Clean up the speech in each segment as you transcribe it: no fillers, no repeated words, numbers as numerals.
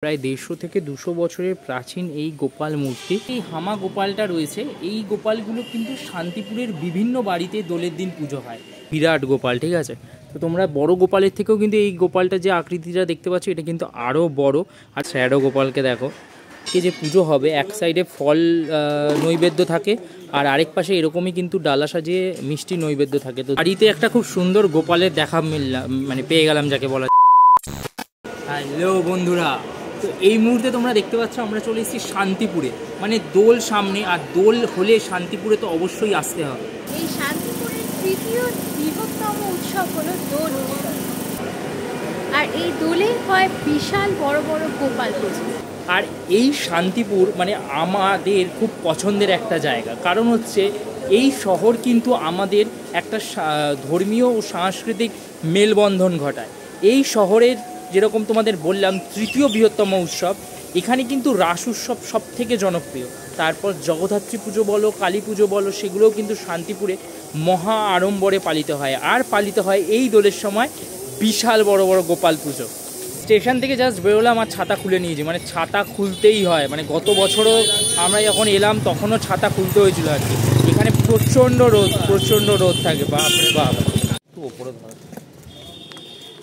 প্রায় 150 থেকে 200 বছরের প্রাচীন এই গোপাল মূর্তি। এই হামা গোপালটা রয়েছে, এই গোপালগুলো কিন্তু শান্তিপুরের বিভিন্ন বাড়িতে দোলের দিন পুজো হয়। বিরাট গোপাল, ঠিক আছে। তো তোমরা বড় গোপালের থেকেও কিন্তু এই গোপালটা যে আকৃতিটা দেখতে পাচ্ছ এটা কিন্তু আরও বড়। আর শ্যাডো গোপালকে দেখো, এই যে পুজো হবে এক সাইডে ফল নৈবেদ্য থাকে আর আরেক পাশে এরকমই কিন্তু ডালা সাজিয়ে মিষ্টি নৈবেদ্য থাকে। তো বাড়িতে একটা খুব সুন্দর গোপালের দেখা পেয়ে গেলাম যাকে বলা। হ্যালো বন্ধুরা, তো এই মুহূর্তে তোমরা দেখতে পাচ্ছ আমরা চলে এসেছি শান্তিপুরে, মানে দোল সামনে, আর দোল হলে শান্তিপুরে তো অবশ্যই আসতে হবে। এই শান্তিপুরের তৃতীয় বৃহত্তম উৎসব হলো দোল উৎসব, আর এই দোলে হয় বিশাল বড় বড় গোপাল পুজো। আর এই শান্তিপুর মানে আমাদের খুব পছন্দের একটা জায়গা, কারণ হচ্ছে এই শহর কিন্তু আমাদের একটা ধর্মীয় ও সাংস্কৃতিক মেলবন্ধন ঘটায়। এই শহরের যেরকম তোমাদের বললাম তৃতীয় বৃহত্তম উৎসব, এখানে কিন্তু রাস উৎসব সব থেকে জনপ্রিয়। তারপর জগদ্ধাত্রী পুজো বলো, কালী পুজো বলো, সেগুলোও কিন্তু শান্তিপুরে মহা আড়ম্বরে পালিত হয়। আর পালিত হয় এই দোলের সময় বিশাল বড় বড় গোপাল পুজো। স্টেশন থেকে জাস্ট বেরোলাম আর ছাতা খুলে নিয়েছি, মানে ছাতা খুলতেই হয়। মানে গত বছরও আমরা যখন এলাম তখনও ছাতা খুলতে হয়েছিল আর কি। এখানে প্রচণ্ড রোদ থাকে, বাপরে বাপ। একটু ওপরে ধর।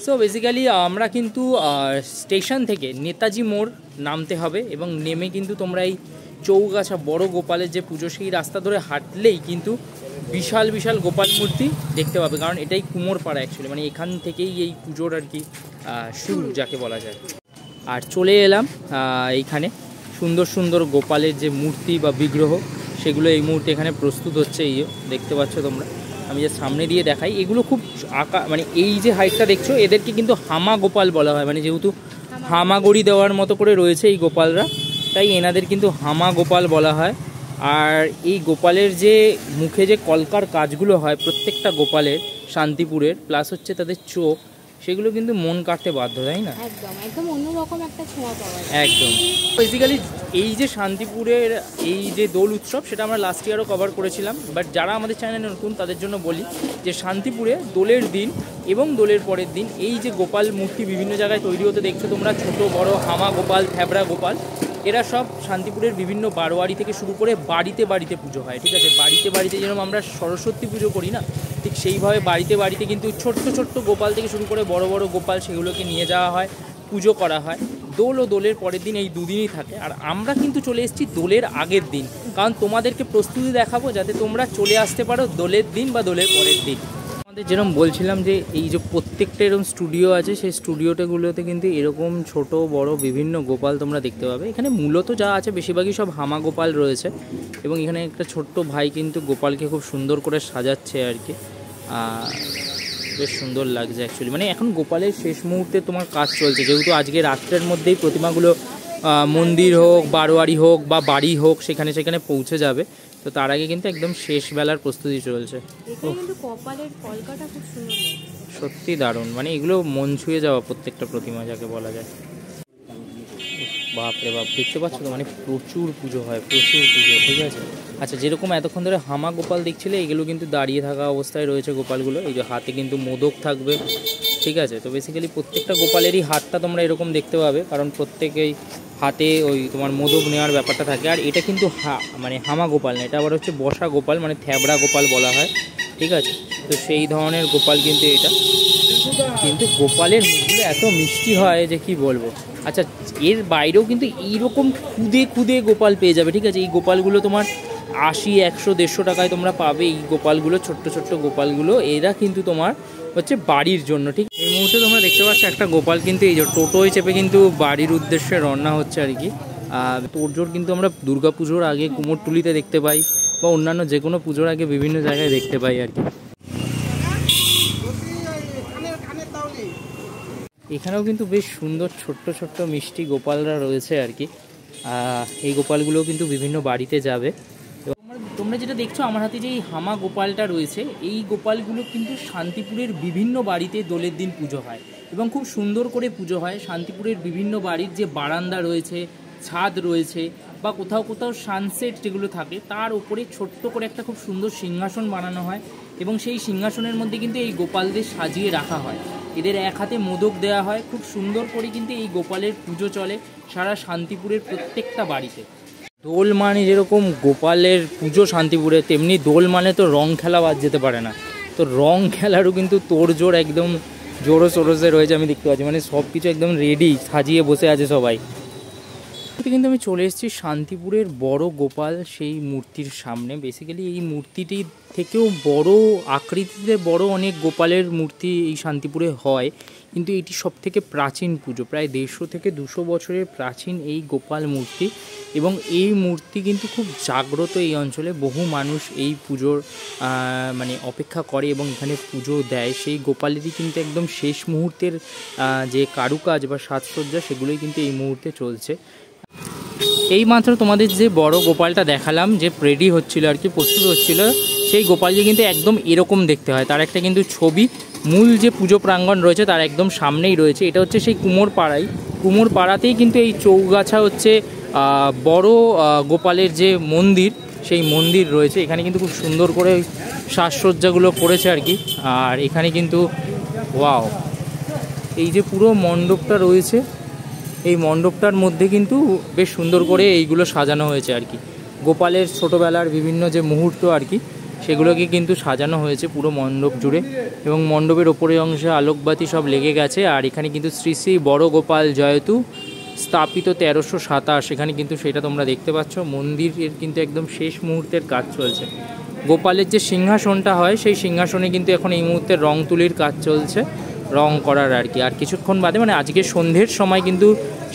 সো বেসিক্যালি আমরা কিন্তু স্টেশন থেকে নেতাজি মোড় নামতে হবে, এবং নেমে কিন্তু তোমরা এই চৌগাছা বড় গোপালের যে পুজো সেই রাস্তা ধরে হাঁটলেই কিন্তু বিশাল বিশাল গোপাল মূর্তি দেখতে পাবে। কারণ এটাই কুমোরপাড়া অ্যাকচুয়ালি, মানে এখান থেকেই এই পুজোর আর কি শুরু যাকে বলা যায়। আর চলে এলাম এইখানে সুন্দর সুন্দর গোপালের যে মূর্তি বা বিগ্রহ সেগুলো এই মুহূর্তে এখানে প্রস্তুত হচ্ছে। এই দেখতে পাচ্ছ তোমরা, আমি যে সামনে দিয়ে দেখাই, এগুলো খুব মানে এই যে হাইটটা দেখছো এদেরকে কিন্তু হামা গোপাল বলা হয়। মানে যেহেতু হামাগড়ি দেওয়ার মতো করে রয়েছে এই গোপালরা, তাই এনাদের কিন্তু হামা গোপাল বলা হয়। আর এই গোপালের যে মুখে যে কলকার কাজগুলো হয় প্রত্যেকটা গোপালের শান্তিপুরের, প্লাস হচ্ছে তাদের চোখ, সেগুলো কিন্তু মন কাটতে বাধ্য, তাই না? একদম একদম অন্যরকম একটা ছোঁয়া পাওয়া যায়। একদম। বেসিক্যালি এই যে শান্তিপুরের এই যে দোল উৎসব সেটা আমরা লাস্ট ইয়ারও কভার করেছিলাম, বাট যারা আমাদের চ্যানেলে নতুন তাদের জন্য বলি যে শান্তিপুরে দোলের দিন এবং দোলের পরের দিন এই যে গোপাল মূর্তি বিভিন্ন জায়গায় তৈরি হতে দেখছো তোমরা, ছোট বড় হামা গোপাল, থ্যাবড়া গোপাল, এরা সব শান্তিপুরের বিভিন্ন বারোয়ারি থেকে শুরু করে বাড়িতে বাড়িতে পুজো হয়, ঠিক আছে। বাড়িতে বাড়িতে যেরকম আমরা সরস্বতী পুজো করি না, ঠিক সেইভাবে বাড়িতে বাড়িতে কিন্তু ছোট্ট ছোট্ট গোপাল থেকে শুরু করে বড় বড় গোপাল সেগুলোকে নিয়ে যাওয়া হয়, পুজো করা হয়। দোল ও দোলের পরের দিন এই দুদিনই থাকে। আর আমরা কিন্তু চলে এসেছি দোলের আগের দিন, কারণ তোমাদেরকে প্রস্তুতি দেখাবো যাতে তোমরা চলে আসতে পারো দোলের দিন বা দোলের পরের দিন। আমাদের যেরকম বলছিলাম যে এই যে প্রত্যেকটা এরকম স্টুডিও আছে, সেই স্টুডিওটাগুলোতে কিন্তু এরকম ছোট বড় বিভিন্ন গোপাল তোমরা দেখতে পাবে। এখানে মূলত যা আছে বেশিরভাগই সব হামা গোপাল রয়েছে, এবং এখানে একটা ছোট্ট ভাই কিন্তু গোপালকে খুব সুন্দর করে সাজাচ্ছে আর কি। বেশ সুন্দর লাগছে অ্যাকচুয়ালি। মানে এখন গোপালের শেষ মুহূর্তে তোমার কাজ চলছে, যেহেতু আজকে রাত্রের মধ্যেই প্রতিমাগুলো মন্দির হোক, বারোয়ারি হোক বা বাড়ি হোক সেখানে পৌঁছে যাবে। তো তার আগে কিন্তু একদম শেষ বেলার প্রস্তুতি চলছে। সত্যি দারুণ, মানে এগুলো মন ছুঁয়ে যাওয়া প্রত্যেকটা প্রতিমা যাকে বলা যায়। বাপরে বাপ, দেখতে পাচ্ছ তো, মানে প্রচুর পুজো হয়, প্রচুর পুজো, ঠিক আছে। আচ্ছা, যেরকম এতক্ষণ ধরে হামা গোপাল দেখছিলে, এগুলো কিন্তু দাঁড়িয়ে থাকা অবস্থায় রয়েছে গোপালগুলো। এই যে হাতে কিন্তু মোদক থাকবে, ঠিক আছে। তো বেসিক্যালি প্রত্যেকটা গোপালেরই হাতটা তোমরা এরকম দেখতে পাবে, কারণ প্রত্যেকেই হাতে ওই তোমার মোদক নেওয়ার ব্যাপারটা থাকে। আর এটা কিন্তু মানে হামা গোপাল না, এটা আবার হচ্ছে বসা গোপাল, মানে থ্যাবড়া গোপাল বলা হয়, ঠিক আছে। তো সেই ধরনের গোপাল কিন্তু এটা, কিন্তু গোপালের মুখগুলো এত মিষ্টি হয় যে কি বলবো। আচ্ছা, এর বাইরেও কিন্তু এইরকম খুদে খুদে গোপাল পেয়ে যাবে, ঠিক আছে। এই গোপালগুলো তোমার 80, 100, 150 টাকায় তোমরা পাবে এই গোপালগুলো, ছোট্ট ছোট্ট গোপালগুলো। এরা কিন্তু তোমার হচ্ছে বাড়ির জন্য, ঠিক। এই মুহূর্তে তোমরা দেখতে পাচ্ছ একটা গোপাল কিন্তু এই যে টোটোয় চেপে কিন্তু বাড়ির উদ্দেশ্যে রওনা হচ্ছে আর কি। তোড়জোড় কিন্তু আমরা দুর্গা পুজোর আগে কুমোরটুলিতে দেখতে পাই, বা অন্যান্য যে কোনো পুজোর আগে বিভিন্ন জায়গায় দেখতে পাই আর কি। এখানেও কিন্তু বেশ সুন্দর ছোট্ট ছোট্ট মিষ্টি গোপালরা রয়েছে আর কি। এই গোপালগুলোও কিন্তু বিভিন্ন বাড়িতে যাবে। তোমরা যেটা দেখছো আমার হাতে যে এই হামা গোপালটা রয়েছে, এই গোপালগুলো কিন্তু শান্তিপুরের বিভিন্ন বাড়িতে দোলের দিন পুজো হয়, এবং খুব সুন্দর করে পুজো হয়। শান্তিপুরের বিভিন্ন বাড়ির যে বারান্দা রয়েছে, ছাদ রয়েছে, বা কোথাও কোথাও সানসেট যেগুলো থাকে তার উপরে ছোট্ট করে একটা খুব সুন্দর সিংহাসন বানানো হয়, এবং সেই সিংহাসনের মধ্যে কিন্তু এই গোপালদের সাজিয়ে রাখা হয়। এদের এক হাতে মোদক দেওয়া হয়। খুব সুন্দর করে কিন্তু এই গোপালের পুজো চলে সারা শান্তিপুরের প্রত্যেকটা বাড়িতে। দোল মানে যেরকম গোপালের পুজো শান্তিপুরে, তেমনি দোল মানে তো রং খেলা বাদ যেতে পারে না। তো রং খেলারও কিন্তু তোড়জোড় একদম জোরো সোরোসে রয়েছে, আমি দেখতে পাচ্ছি। মানে সব কিছু একদম রেডি, সাজিয়ে বসে আছে সবাই। কিন্তু আমি চলে এসেছি শান্তিপুরের বড় গোপাল সেই মূর্তির সামনে। বেসিক্যালি এই মূর্তিটি থেকেও বড় আকৃতিতে বড় অনেক গোপালের মূর্তি এই শান্তিপুরে হয়, কিন্তু এটি সবথেকে প্রাচীন পুজো, প্রায় 150 থেকে 200 বছরের প্রাচীন এই গোপাল মূর্তি। এবং এই মূর্তি কিন্তু খুব জাগ্রত এই অঞ্চলে। বহু মানুষ এই পুজোর মানে অপেক্ষা করে এবং এখানে পুজো দেয়। সেই গোপালেরই কিন্তু একদম শেষ মুহূর্তের যে কারুকাজ বা সাজসজ্জা সেগুলোই কিন্তু এই মুহূর্তে চলছে। এইমাত্র তোমাদের যে বড় গোপালটা দেখালাম, যে রেডি হচ্ছিল আর কি, প্রস্তুত হচ্ছিল, সেই গোপালকে কিন্তু একদম এরকম দেখতে হয়। তার একটা কিন্তু ছবি মূল যে পুজো প্রাঙ্গণ রয়েছে তার একদম সামনেই রয়েছে। এটা হচ্ছে সেই কুমোরপাড়াতেই কিন্তু এই চৌগাছা হচ্ছে বড় গোপালের যে মন্দির, সেই মন্দির রয়েছে। এখানে কিন্তু খুব সুন্দর করে সাজসজ্জাগুলো করেছে আর কি। আর এখানে কিন্তু ওয়াও, এই যে পুরো মণ্ডপটা রয়েছে, এই মণ্ডপটার মধ্যে কিন্তু বেশ সুন্দর করে এইগুলো সাজানো হয়েছে আর কি। গোপালের ছোটোবেলার বিভিন্ন যে মুহূর্ত আর কি, সেগুলোকে কিন্তু সাজানো হয়েছে পুরো মণ্ডপ জুড়ে। এবং মণ্ডপের ওপরের অংশে আলোকবাতি সব লেগে গেছে। আর এখানে কিন্তু শ্রী শ্রী বড় গোপাল জয়তু স্থাপিত 1327, এখানে কিন্তু সেটা তোমরা দেখতে পাচ্ছ। মন্দিরের কিন্তু একদম শেষ মুহূর্তের কাজ চলছে। গোপালের যে সিংহাসনটা হয় সেই সিংহাসনে কিন্তু এখন এই মুহূর্তে রং তুলির কাজ চলছে, রং করার আর কি। আর কিছুক্ষণ বাদে মানে আজকে সন্ধ্যের সময় কিন্তু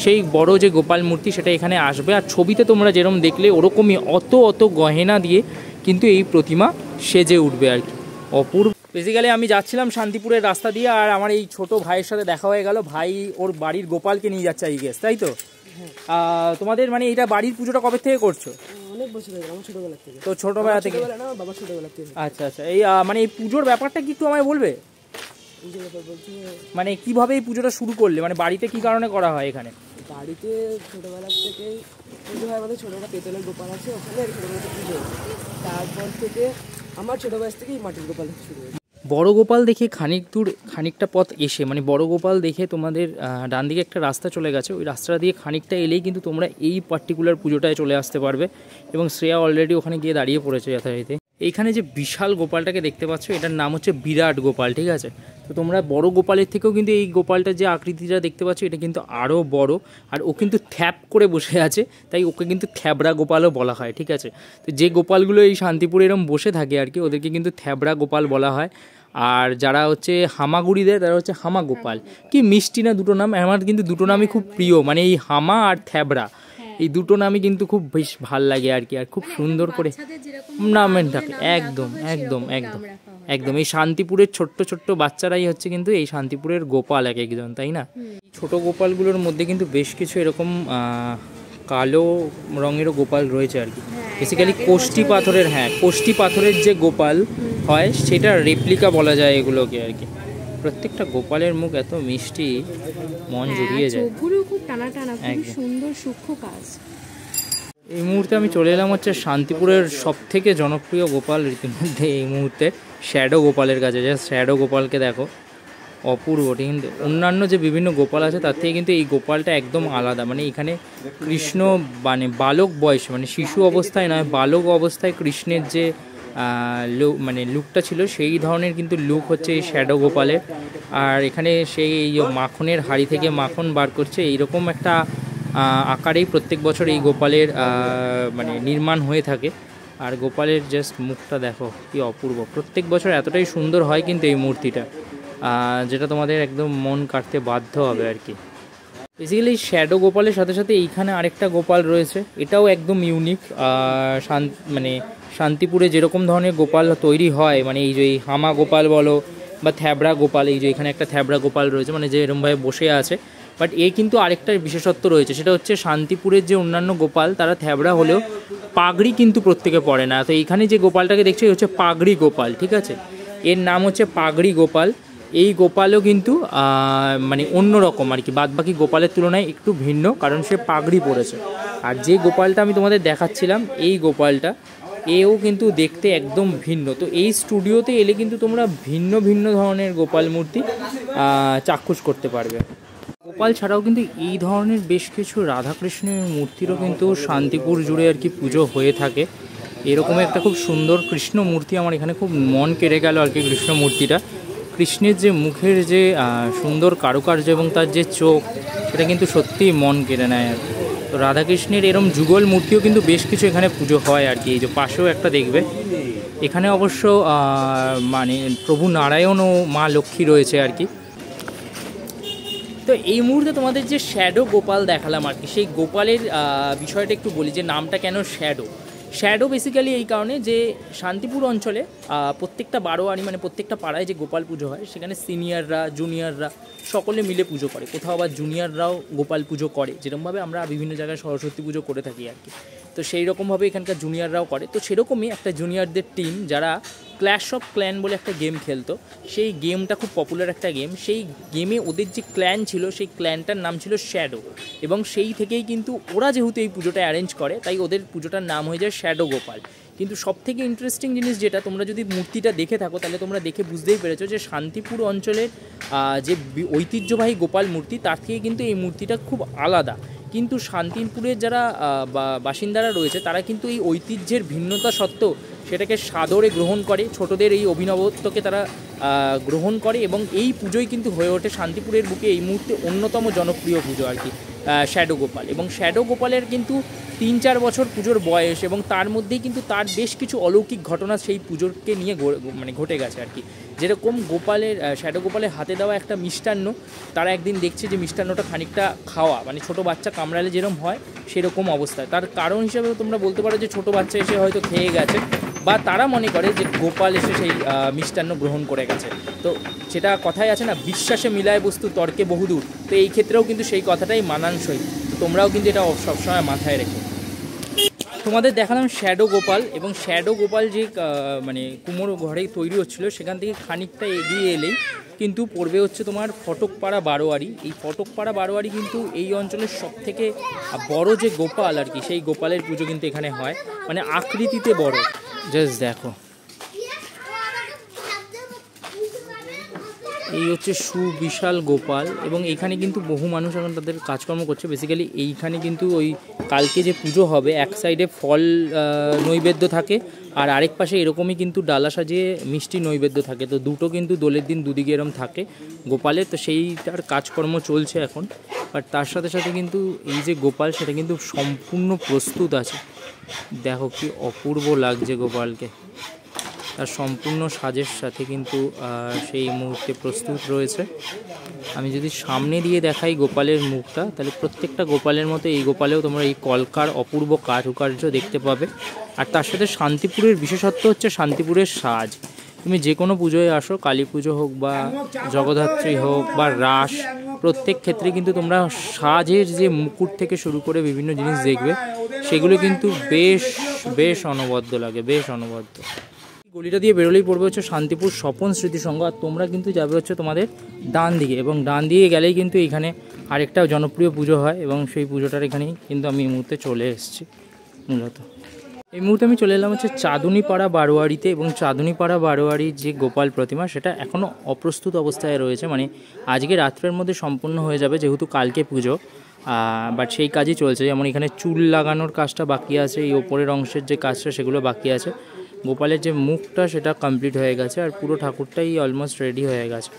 সেই বড় যে গোপাল মূর্তি সেটা এখানে আসবে। আর ছবিতে তোমরা যেরকম দেখলে ওরকমই অত গহেনা দিয়ে কিন্তু এই প্রতিমা সেজে উঠবে আর কি। অপূর্ব। বেসিক্যালি আমি যাচ্ছিলাম শান্তিপুরের রাস্তা দিয়ে, আর আমার এই ছোট ভাইয়ের সাথে দেখা হয়ে গেল। ভাই ওর বাড়ির গোপালকে নিয়ে যাচ্ছে আই গেস, তাই তো? তোমাদের মানে এটা বাড়ির পুজোটা কবে থেকে করছো? অনেক বছর হয়ে গেল, আমার ছোটবেলা থেকে। তো ছোটবেলা থেকে? বাবা ছোটবেলা থেকে। আচ্ছা আচ্ছা। এই মানে এই পুজোর ব্যাপারটা কি একটু আমায় বলবে? মানে কিভাবে এই পুজোটা শুরু করলে, মানে বাড়িতে কি কারণে করা হয় এখানে? বাড়িতে ছোটবেলা থেকে পুজো হয়, আমাদের ছোটবেলা পেতলের গোপাল আছে ওখানে, ছোটবেলা পুজো। তারপর থেকে আমার ছোট বয়স থেকেই মাটির গোপাল শুরু হয়েছে। বড় গোপাল দেখে খানিকটা পথ এসে, মানে বড় গোপাল দেখে তোমাদের ডান দিকে একটা রাস্তা চলে গেছে, ওই রাস্তাটা দিয়ে খানিকটা এলেই কিন্তু তোমরা এই পার্টিকুলার পুজোটায় চলে আসতে পারবে। এবং শ্রেয়া অলরেডি ওখানে গিয়ে দাঁড়িয়ে পড়েছে যথারীতি। এইখানে যে বিশাল গোপালটাকে দেখতে পাচ্ছ, এটার নাম হচ্ছে বিরাট গোপাল, ঠিক আছে? তো তোমরা বড় গোপালের থেকেও কিন্তু এই গোপালটার যে আকৃতিটা দেখতে পাচ্ছ এটা কিন্তু আরও বড়। আর ও কিন্তু থ্যাপ করে বসে আছে, তাই ওকে কিন্তু থ্যাবড়া গোপালও বলা হয়, ঠিক আছে? তো যে গোপালগুলো এই শান্তিপুরে এরকম বসে থাকে আর কি, ওদেরকে কিন্তু থ্যাবড়া গোপাল বলা হয়। আর যারা হচ্ছে হামাগুড়ি দেয় তারা হচ্ছে হামা গোপাল। কি মিষ্টি না দুটো নাম! আমার কিন্তু দুটো নামই খুব প্রিয়, মানে এই হামা আর থ্যাবড়া, এই দুটো নামই কিন্তু খুব বেশ ভাল লাগে আর কি। আর খুব সুন্দর করে নামের ডাকে, একদম একদম একদম একদম। এই শান্তিপুরের ছোট্ট ছোট্ট বাচ্চারাই হচ্ছে কিন্তু এই শান্তিপুরের গোপাল এক একজন, তাই না? ছোট গোপালগুলোর মধ্যে কিন্তু বেশ কিছু এরকম কালো রঙেরও গোপাল রয়েছে আর কি। বেসিক্যালি কোষ্টি পাথরের যে গোপাল হয় সেটা রেপ্লিকা বলা যায় এগুলোকে আর কি। প্রত্যেকটা গোপালের মুখ এত মিষ্টি, মন জুড়িয়ে যায়। সুন্দর সূক্ষ্ম কাজ। এই মুহূর্তে আমি চলে এলাম হচ্ছে শান্তিপুরের সবথেকে জনপ্রিয় গোপাল রীতিমধ্যে এই মুহূর্তে শ্যাডো গোপালের কাছে। যে শ্যাডো গোপালকে দেখো, অপূর্ব। কিন্তু অন্যান্য যে বিভিন্ন গোপাল আছে তার থেকে কিন্তু এই গোপালটা একদম আলাদা। মানে এখানে কৃষ্ণ মানে বালক বয়স, মানে শিশু অবস্থায় নয়, বালক অবস্থায় কৃষ্ণের যে মানে লুকটা ছিল সেই ধরনের কিন্তু লুক হচ্ছে এই শ্যাডো গোপালের। আর এখানে সেই মাখনের হাঁড়ি থেকে মাখন বার করছে, এইরকম একটা আকারেই প্রত্যেক বছর এই গোপালের মানে নির্মাণ হয়ে থাকে। আর গোপালের জাস্ট মুখটা দেখো কি অপূর্ব, প্রত্যেক বছর এতটাই সুন্দর হয় কিন্তু এই মূর্তিটা, যেটা তোমাদের একদম মন কাটতে বাধ্য হবে আর কি। বেসিক্যালি শ্যাডো গোপালের সাথে সাথে এইখানে আরেকটা গোপাল রয়েছে, এটাও একদম ইউনিক। মানে শান্তিপুরে যেরকম ধরনের গোপাল তৈরি হয়, মানে এই যে হামা গোপাল বলো বা থ্যাবড়া গোপাল, এই যে এখানে একটা থ্যাবড়া গোপাল রয়েছে মানে যে এরকমভাবে বসে আছে, বাট কিন্তু আরেকটা বিশেষত্ব রয়েছে, সেটা হচ্ছে শান্তিপুরের যে অন্যান্য গোপাল তারা থ্যাবড়া হলেও পাগড়ি কিন্তু প্রত্যেকে পরে না। তো এইখানে যে গোপালটাকে দেখছো হচ্ছে পাগড়ি গোপাল, ঠিক আছে? এর নাম হচ্ছে পাগড়ি গোপাল। এই গোপালও কিন্তু মানে অন্যরকম আর কি, বাদবাকি গোপালের তুলনায় একটু ভিন্ন, কারণ সে পাগড়ি পরেছে। আর যে গোপালটা আমি তোমাদের দেখাচ্ছিলাম এই গোপালটা, এও কিন্তু দেখতে একদম ভিন্ন। তো এই স্টুডিওতে এলে কিন্তু তোমরা ভিন্ন ভিন্ন ধরনের গোপাল মূর্তি চাক্ষুষ করতে পারবে। গোপাল ছাড়াও কিন্তু এই ধরনের বেশ কিছু রাধাকৃষ্ণের মূর্তিরও কিন্তু শান্তিপুর জুড়ে আর কি পুজো হয়ে থাকে। এরকম একটা খুব সুন্দর কৃষ্ণ মূর্তি আমার এখানে খুব মন কেড়ে গেল আর কি। কৃষ্ণ মূর্তিটা, কৃষ্ণের যে মুখের যে সুন্দর কারুকার্য এবং তার যে চোখ, সেটা কিন্তু সত্যিই মন কেড়ে নেয় আর কি। তো রাধাকৃষ্ণের এরম যুগল মূর্তিও কিন্তু বেশ কিছু এখানে পুজো হয় আর কি। এই যে পাশেও একটা দেখবে, এখানে অবশ্য মানে প্রভু নারায়ণ ও মা লক্ষ্মী রয়েছে আর কি। তো এই মুহূর্তে তোমাদের যে শ্যাডো গোপাল দেখালাম আর কি, সেই গোপালের বিষয়টা একটু বলি যে নামটা কেন শ্যাডো। শ্যাডো বেসিক্যালি এই কারণে যে শান্তিপুর অঞ্চলে প্রত্যেকটা বারোয়ারি মানে প্রত্যেকটা পাড়ায় যে গোপাল পুজো হয়, সেখানে সিনিয়ররা জুনিয়ররা সকলে মিলে পুজো করে। কোথাও আবার জুনিয়ররাও গোপাল পুজো করে, যেরকমভাবে আমরা বিভিন্ন জায়গায় সরস্বতী পুজো করে থাকি আর কি। তো সেই রকমভাবে এখানকার জুনিয়ররাও করে। তো সেরকমই একটা জুনিয়রদের টিম যারা ক্ল্যাশ অফ ক্ল্যান বলে একটা গেম খেলতো, সেই গেমটা খুব পপুলার একটা গেম। সেই গেমে ওদের যে ক্ল্যান ছিল, সেই ক্ল্যানটার নাম ছিল শ্যাডো, এবং সেই থেকেই কিন্তু ওরা যেহেতু এই পুজোটা অ্যারেঞ্জ করে, তাই ওদের পুজোটার নাম হয়ে যায় শ্যাডো গোপাল। কিন্তু সবথেকে ইন্টারেস্টিং জিনিস যেটা, তোমরা যদি মূর্তিটা দেখে থাকো তাহলে তোমরা দেখে বুঝতেই পেরেছো যে শান্তিপুর অঞ্চলের যে ঐতিহ্যবাহী গোপাল মূর্তি, তার থেকে কিন্তু এই মূর্তিটা খুব আলাদা। কিন্তু শান্তিপুরের যারা বাসিন্দারা রয়েছে, তারা কিন্তু এই ঐতিহ্যের ভিন্নতা সত্ত্বেও সেটাকে সাদরে গ্রহণ করে, ছোটদের এই অভিনবত্বকে তারা গ্রহণ করে, এবং এই পুজোই কিন্তু হয়ে ওঠে শান্তিপুরের বুকে এই মুহূর্তে অন্যতম জনপ্রিয় পুজো আর কি, শ্যাডো গোপাল। এবং শ্যাডো গোপালের কিন্তু 3-4 বছর পুজোর বয়স, এবং তার মধ্যেই কিন্তু তার বেশ কিছু অলৌকিক ঘটনা সেই পুজোকে নিয়ে মানে ঘটে গেছে আর কি। যেরকম শ্যাডো গোপালের হাতে দেওয়া একটা মিষ্টান্ন, তারা একদিন দেখছে যে মিষ্টান্নটা খানিকটা খাওয়া, মানে ছোটো বাচ্চা কামড়ালে যেরকম হয় সেরকম অবস্থায়। তার কারণ হিসাবে তোমরা বলতে পারো যে ছোটো বাচ্চা এসে হয়তো খেয়ে গেছে, বা তারা মনে করে যে গোপাল এসে সেই মিষ্টান্ন গ্রহণ করে গেছে। তো সেটা কথাই আছে না, বিশ্বাসে মিলায় বস্তু তর্কে বহুদূর। তো এই ক্ষেত্রেও কিন্তু সেই কথাটাই মানানসই। তো তোমরাও কিন্তু এটা সবসময় মাথায় রেখো। তোমাদের দেখালাম শ্যাডো গোপাল, এবং শ্যাডো গোপাল যে মানে কুমোর ঘরে তৈরি হচ্ছিলো, সেখান থেকে খানিকটা এগিয়ে এলেই কিন্তু পড়বে হচ্ছে তোমার ফটকপাড়া বারোয়ারি। এই ফটকপাড়া বারোয়ারি কিন্তু এই অঞ্চলের সবথেকে বড় যে গোপাল আর কি, সেই গোপালের পুজো কিন্তু এখানে হয়, মানে আকৃতিতে বড়। জাস্ট দেখো, এই হচ্ছে সুবিশাল গোপাল, এবং এইখানে কিন্তু বহু মানুষ এখন তাদের কাজকর্ম করছে। বেসিক্যালি এইখানে কিন্তু ওই কালকে যে পুজো হবে, এক সাইডে ফল নৈবেদ্য থাকে, আর আরেক পাশে এরকমই কিন্তু ডালা সাজিয়ে মিষ্টি নৈবেদ্য থাকে। তো দুটো কিন্তু দোলের দিন দুদিকে এরম থাকে গোপালের। তো সেইটার কাজকর্ম চলছে এখন। বাট তার সাথে সাথে কিন্তু এই যে গোপাল, সেটা কিন্তু সম্পূর্ণ প্রস্তুত আছে। দেখো কি অপূর্ব লাগছে গোপালকে, তার সম্পূর্ণ সাজের সাথে কিন্তু সেই মুহূর্তে প্রস্তুত রয়েছে। আমি যদি সামনে দিয়ে দেখাই গোপালের মুখটা, তাহলে প্রত্যেকটা গোপালের মতো এই গোপালেও তোমরা এই কলকার অপূর্ব কারুকার্য দেখতে পাবে। আর তার সাথে শান্তিপুরের বিশেষত্ব হচ্ছে শান্তিপুরের সাজ। তুমি যে কোনো পুজোয় আসো, কালী পুজো হোক বা জগদ্ধাত্রী হোক বা রাস, প্রত্যেক ক্ষেত্রে কিন্তু তোমরা সাজের যে মুকুট থেকে শুরু করে বিভিন্ন জিনিস দেখবে, সেগুলো কিন্তু বেশ বেশ অনবদ্য লাগে, বেশ অনবদ্য। গলিটা দিয়ে বেরোলেই পড়বে হচ্ছে শান্তিপুর স্বপন স্মৃতিসংঘ, আর তোমরা কিন্তু যাবে হচ্ছে তোমাদের ডান দিকে, এবং ডান দিকে গেলেই কিন্তু এখানে আরেকটা জনপ্রিয় পুজো হয়, এবং সেই পুজোটার এখানেই কিন্তু আমি এই মুহূর্তে চলে এসেছি। মূলত এই মুহূর্তে আমি চলে এলাম হচ্ছে চাঁদুনিপাড়া বারোয়ারিতে, এবং চাঁদুনিপাড়া বারোয়ারির যে গোপাল প্রতিমা, সেটা এখনও অপ্রস্তুত অবস্থায় রয়েছে, মানে আজকে রাত্রের মধ্যে সম্পূর্ণ হয়ে যাবে যেহেতু কালকে পুজো। বাট সেই কাজই চলছে, যেমন এখানে চুল লাগানোর কাজটা বাকি আছে, এই ওপরের অংশের যে কাজটা সেগুলো বাকি আছে। গোপালের যে মুখটা সেটা কমপ্লিট হয়ে গেছে, আর পুরো ঠাকুরটাই অলমোস্ট রেডি হয়ে গেছে।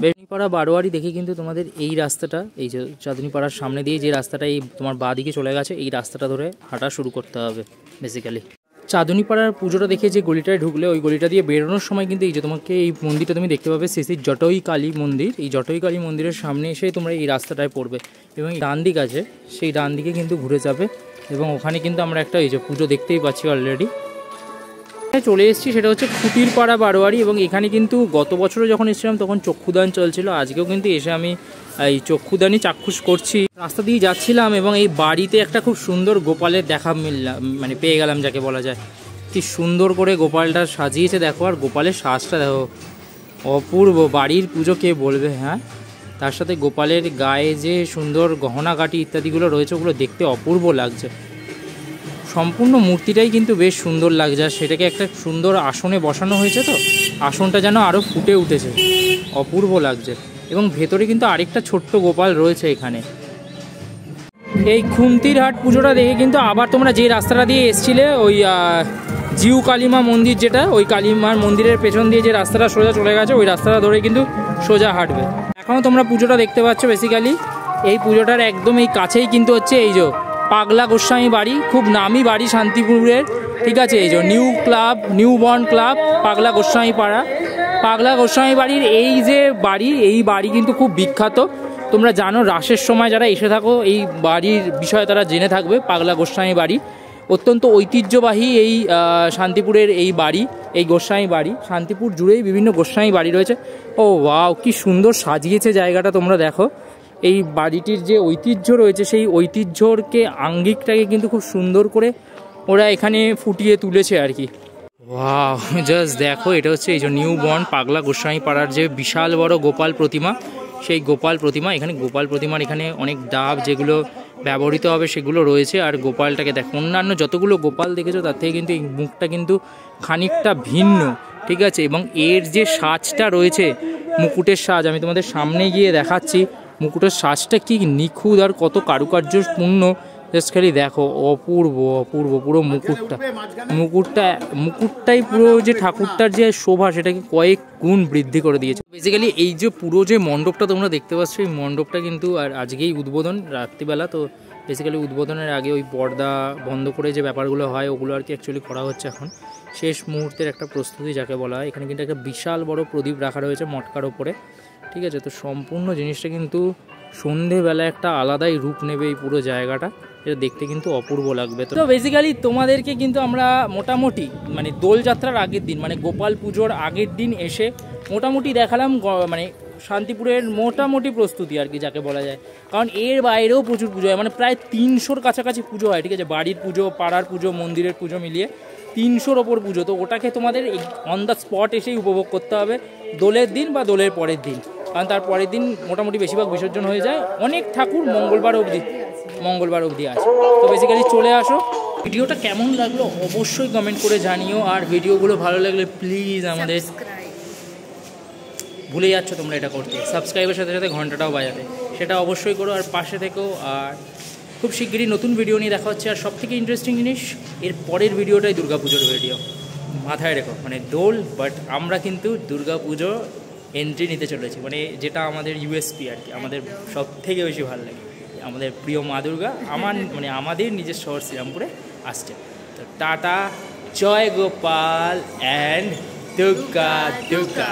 চাঁদুনিপাড়া বারোয়ারি দেখে কিন্তু তোমাদের এই রাস্তাটা, এই যে চাঁদুনিপাড়ার সামনে দিয়ে যে রাস্তাটা এই তোমার বাঁ দিকে চলে গেছে, এই রাস্তাটা ধরে হাঁটা শুরু করতে হবে বেসিক্যালি। চাঁদুনিপাড়ার পুজোটা দেখে যে গলিটায় ঢুকলে, ওই গলিটা দিয়ে বেরোনোর সময় কিন্তু এই যে তোমাকে এই মন্দিরটা তুমি দেখতে পাবে, শ্রী জটই কালী মন্দির। এই জটই কালী মন্দিরের সামনে এসে তোমরা এই রাস্তাটায় পড়বে, এবং ডান দিক আছে, সেই ডান দিকে কিন্তু ঘুরে যাবে, এবং ওখানে কিন্তু আমরা একটা এই যে পুজো দেখতেই পাচ্ছি অলরেডি। চলে এসেছি, সেটা হচ্ছে খুঁটিরপাড়া বারোয়ারি, এবং এখানে কিন্তু গত বছরও যখন এসেছিলাম তখন চক্ষুদান চলছিল। আজকেও কিন্তু এসে আমি এই চক্ষুদানই চাক্ষুষ করছি। রাস্তা দিয়ে যাচ্ছিলাম, এবং এই বাড়িতে একটা খুব সুন্দর গোপালের দেখা মানে পেয়ে গেলাম যাকে বলা যায়। কি সুন্দর করে গোপালটা সাজিয়েছে দেখো, আর গোপালের সাজটা দেখো, অপূর্ব। বাড়ির পুজো কে বলবে, হ্যাঁ। তার সাথে গোপালের গায়ে যে সুন্দর গহনাগাটি ইত্যাদিগুলো রয়েছে, ওগুলো দেখতে অপূর্ব লাগছে। সম্পূর্ণ মূর্তিটাই কিন্তু বেশ সুন্দর লাগছে, আর সেটাকে একটা সুন্দর আসনে বসানো হয়েছে, তো আসনটা যেন আরও ফুটে উঠেছে, অপূর্ব লাগছে। এবং ভেতরে কিন্তু আরেকটা ছোট্ট গোপাল রয়েছে এখানে। এই খুন্তির হাট পুজোটা দেখে কিন্তু আবার তোমরা যে রাস্তাটা দিয়ে এসছিলে, ওই জিউ কালীমা মন্দির, যেটা ওই কালীমার মন্দিরের পেছন দিয়ে যে রাস্তাটা সোজা চলে গেছে, ওই রাস্তাটা ধরে কিন্তু সোজা হাঁটবে। এখনও তোমরা পুজোটা দেখতে পাচ্ছ। বেসিক্যালি এই পুজোটার একদম এই কাছেই কিন্তু হচ্ছে এই যে পাগলা গোস্বামী বাড়ি, খুব নামি বাড়ি শান্তিপুরের, ঠিক আছে। এই যে নিউ বর্ন ক্লাব পাগলা গোস্বামী পাড়া, পাগলা গোস্বামী বাড়ির এই যে বাড়ি, এই বাড়ি কিন্তু খুব বিখ্যাত। তোমরা জানো, রাসের সময় যারা এসে থাকো এই বাড়ির বিষয়ে তারা জেনে থাকবে। পাগলা গোস্বামী বাড়ি অত্যন্ত ঐতিহ্যবাহী এই শান্তিপুরের এই বাড়ি, এই গোস্বামী বাড়ি। শান্তিপুর জুড়েই বিভিন্ন গোস্বামী বাড়ি রয়েছে। ও ওয়াও, কি সুন্দর সাজিয়েছে জায়গাটা, তোমরা দেখো। এই বাড়িটির যে ঐতিহ্য রয়েছে, সেই ঐতিহ্যকে আঙ্গিকটাকে কিন্তু খুব সুন্দর করে ওরা এখানে ফুটিয়ে তুলেছে আর কি। ওয়াও, জাস্ট দেখো, এটা হচ্ছে এই যে নিউ বর্ন পাগলা গোস্বামী পাড়ার যে বিশাল বড় গোপাল প্রতিমা, সেই গোপাল প্রতিমা। এখানে গোপাল প্রতিমার এখানে অনেক ডাব যেগুলো ব্যবহৃত হবে সেগুলো রয়েছে। আর গোপালটাকে দেখো, অন্যান্য যতগুলো গোপাল দেখেছো তার থেকে কিন্তু এই মুখটা কিন্তু খানিকটা ভিন্ন, ঠিক আছে। এবং এর যে সাজটা রয়েছে, মুকুটের সাজ, আমি তোমাদের সামনে গিয়ে দেখাচ্ছি। মুকুটের সাজটা কি নিখুঁত আর কত কারুকার্যপূর্ণ, জাস্ট খালি দেখো, অপূর্ব অপূর্ব। পুরো মুকুটটাই পুরো যে ঠাকুরটার যে শোভা, সেটাকে কয়েক গুণ বৃদ্ধি করে দিয়েছে। বেসিক্যালি এই যে পুরো যে মণ্ডপটা তোমরা দেখতে পাচ্ছ, এই মণ্ডপটা কিন্তু আর আজকেই উদ্বোধন, রাত্রিবেলা। তো বেসিক্যালি উদ্বোধনের আগে ওই পর্দা বন্ধ করে যে ব্যাপারগুলো হয়, ওগুলো আর কি অ্যাকচুয়ালি করা হচ্ছে এখন। শেষ মুহূর্তের একটা প্রস্তুতি যাকে বলা হয়। এখানে কিন্তু একটা বিশাল বড় প্রদীপ রাখা রয়েছে মটকার ওপরে, ঠিক আছে। তো সম্পূর্ণ জিনিসটা কিন্তু সন্ধেবেলা একটা আলাদাই রূপ নেবে এই পুরো জায়গাটা, এটা দেখতে কিন্তু অপূর্ব লাগবে। তো বেসিক্যালি তোমাদেরকে কিন্তু আমরা মোটামুটি মানে দোলযাত্রার আগের দিন, মানে গোপাল পুজোর আগের দিন এসে মোটামুটি দেখালাম মানে শান্তিপুরের মোটামুটি প্রস্তুতি আর কি যাকে বলা যায়। কারণ এর বাইরেও প্রচুর পুজো হয়, মানে প্রায় 300-র কাছাকাছি পুজো হয়, ঠিক আছে। বাড়ির পুজো, পাড়ার পুজো, মন্দিরের পুজো মিলিয়ে 300-র ওপর পুজো। তো ওটাকে তোমাদের অন দ্য স্পট এসেই উপভোগ করতে হবে দোলের দিন বা দোলের পরের দিন, কারণ তার পরের দিন মোটামুটি বেশিরভাগ বিসর্জন হয়ে যায়। অনেক ঠাকুর মঙ্গলবার অবধি আছে। তো বেসিক্যালি চলে আসো। ভিডিওটা কেমন লাগলো অবশ্যই কমেন্ট করে জানিও। আর ভিডিওগুলো ভালো লাগলে প্লিজ আমাদের, ভুলে যাচ্ছ তোমরা এটা করতে, সাবস্ক্রাইবের সাথে সাথে ঘন্টাটাও বাজাতে, সেটা অবশ্যই করো। আর পাশে থেকেও। আর খুব শিগগিরই নতুন ভিডিও নিয়ে দেখা হচ্ছে। আর সবথেকে ইন্টারেস্টিং জিনিস, এর পরের ভিডিওটাই দুর্গাপুজোর ভিডিও, মাথায় রেখো। মানে দোল, বাট আমরা কিন্তু দুর্গাপুজো এন্ট্রি নিতে চলেছি, মানে যেটা আমাদের ইউএসপি আর কি, আমাদের সব থেকে বেশি ভালো লাগে। আমাদের প্রিয় মা দুর্গা আমাদের নিজের শহর শ্রীরামপুরে আসছে। তো টাটা, জয় গোপাল অ্যান্ড দুর্গা।